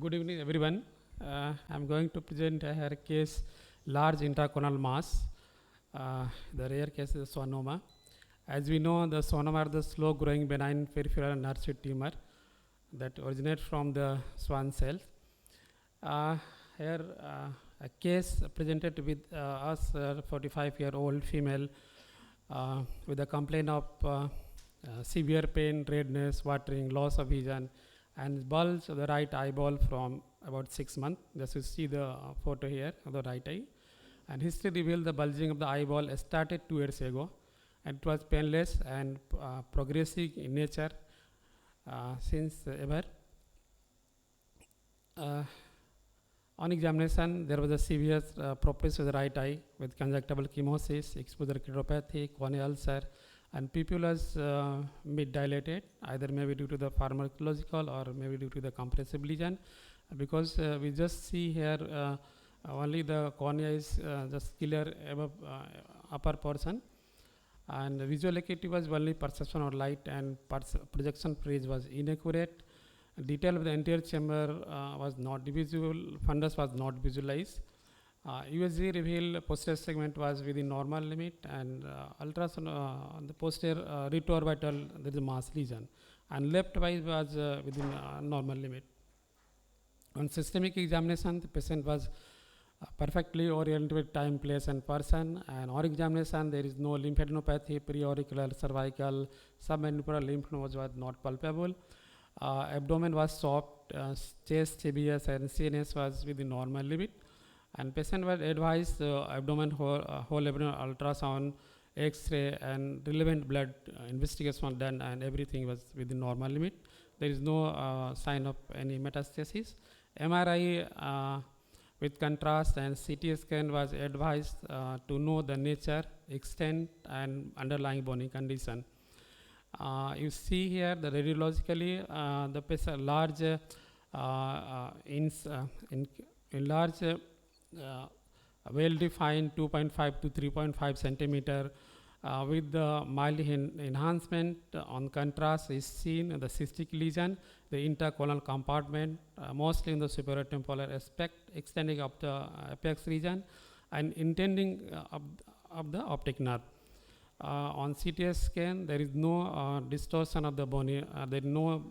Good evening, everyone. I'm going to present a case large intraconal mass. The rare case is schwannoma. As we know, the schwannoma are the slow-growing benign peripheral nerve sheath tumor that originate from the Schwann cell. Here, a case presented with us, 45-year-old female with a complaint of severe pain, redness, watering, loss of vision, and bulge of the right eyeball from about 6 months. Just you see the photo here of the right eye. And history revealed the bulging of the eyeball started 2 years ago, and it was painless and progressive in nature since ever. On examination, there was a severe propensity of the right eye with conjunctival chemosis, exposure keratopathy, corneal ulcer, and pupillus mid-dilated, either maybe due to the pharmacological or maybe due to the compressive lesion. Because we just see here only the cornea is just clear above upper portion, and visual acuity was only perception of light, and projection phase was inaccurate. Detail of the anterior chamber was not visible, fundus was not visualized. USG revealed posterior segment was within normal limit, and ultrasound on the posterior retroorbital there is a mass lesion, and left eye was within normal limit. On systemic examination, the patient was perfectly oriented with time, place, and person. And on examination, there is no lymphadenopathy, preauricular, cervical, submandibular lymph nodes was not palpable. Abdomen was soft, chest, CBS, and CNS was within normal limit. And patient was advised abdomen whole abdomen ultrasound, X-ray, and relevant blood investigation was done, and everything was within normal limit. There is no sign of any metastasis. MRI with contrast and CT scan was advised to know the nature, extent, and underlying bony condition. You see here the radiologically the patient large in large well-defined 2.5 to 3.5 centimeter with the mild enhancement. On contrast is seen the cystic lesion, the intraconal compartment, mostly in the superior temporal aspect, extending up the apex region and intending of the optic nerve. On CT scan, there is no distortion of the bony, there is no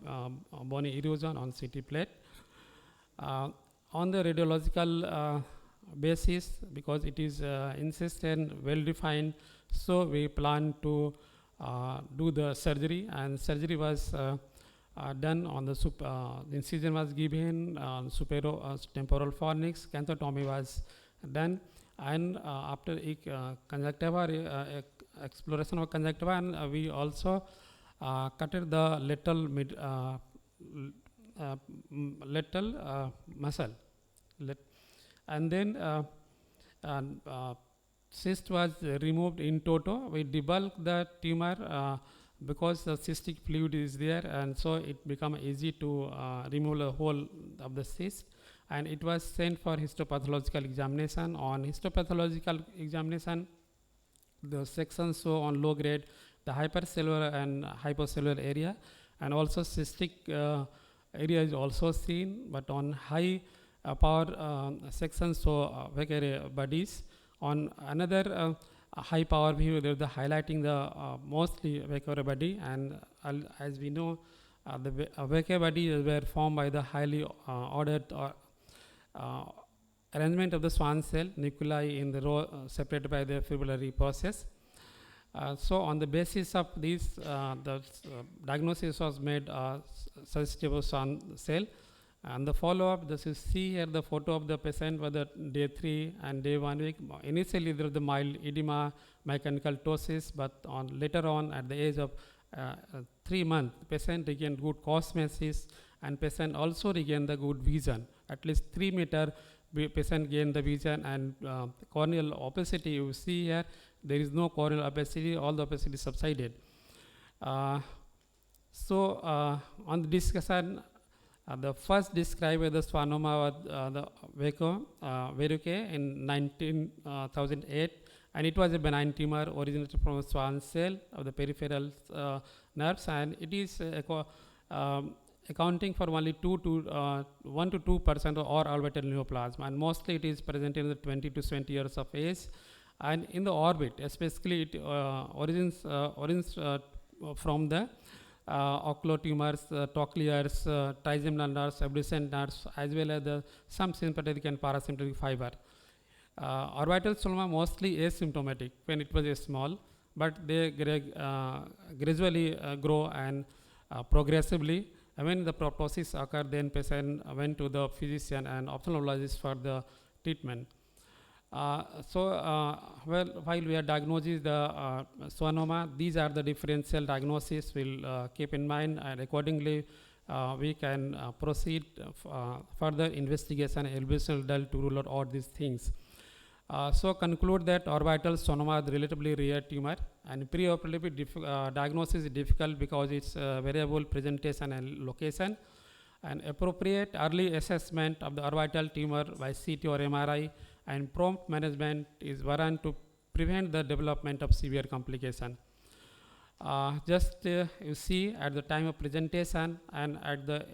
bony erosion on CT plate. On the radiological basis, because it is insistent, well-defined, so we plan to do the surgery, and surgery was done on the incision was given on temporal fornix, canthotomy was done, and after conjunctiva exploration of conjunctiva, and we also cutted the lateral muscle, and then cyst was removed in toto. We debulked the tumor because the cystic fluid is there, and so it become easy to remove the whole of the cyst, and it was sent for histopathological examination. On histopathological examination, the sections show on low grade the hypercellular and hypocellular area, and also cystic area is also seen, but on high power sections show Wecker bodies. On another high power view, there is the highlighting the mostly Wecker body, and as we know, the Wecker bodies were formed by the highly ordered arrangement of the Schwann cell nuclei in the row separated by the fibrillary process. So on the basis of this, the diagnosis was made suggestive of Schwann cell. And the follow-up, this is see here the photo of the patient with the day 3 and day 1 week. Initially there was the mild edema, mechanical ptosis, but later on at the age of 3 months, patient regained good cosmesis, and patient also regained the good vision. At least 3 meter patient gained the vision, and corneal opacity you see here, there is no corneal opacity, all the opacity subsided. So on the discussion, the first described the schwannoma was the verrucae in 1908, and it was a benign tumor originated from a Schwann cell of the peripheral nerves, and it is accounting for only 1 to 2% of all orbital neoplasm, and mostly it is present in the 20 to 20 years of age. And in the orbit, especially it origins from the ocular tumors, trochlears, trigeminal nerves, abducent nerves, as well as some sympathetic and parasympathetic fiber. Orbital schwannoma mostly asymptomatic when it was small, but they gradually grow and progressively. When the proptosis occurred, then patient went to the physician and ophthalmologist for the treatment. While we are diagnosing the schwannoma, these are the differential diagnosis we'll keep in mind, and accordingly we can proceed further investigation and elevation to rule out all these things. So conclude that orbital schwannoma is relatively rare tumor, and preoperative diagnosis is difficult because it's variable presentation and location, and appropriate early assessment of the orbital tumor by CT or MRI and prompt management is warranted to prevent the development of severe complication. You see at the time of presentation and at the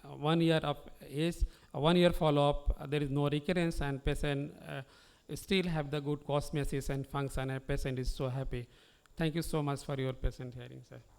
1 year of age, 1 year follow-up, there is no recurrence, and patient still have the good cosmesis and function, and patient is so happy. Thank you so much for your patient hearing, sir.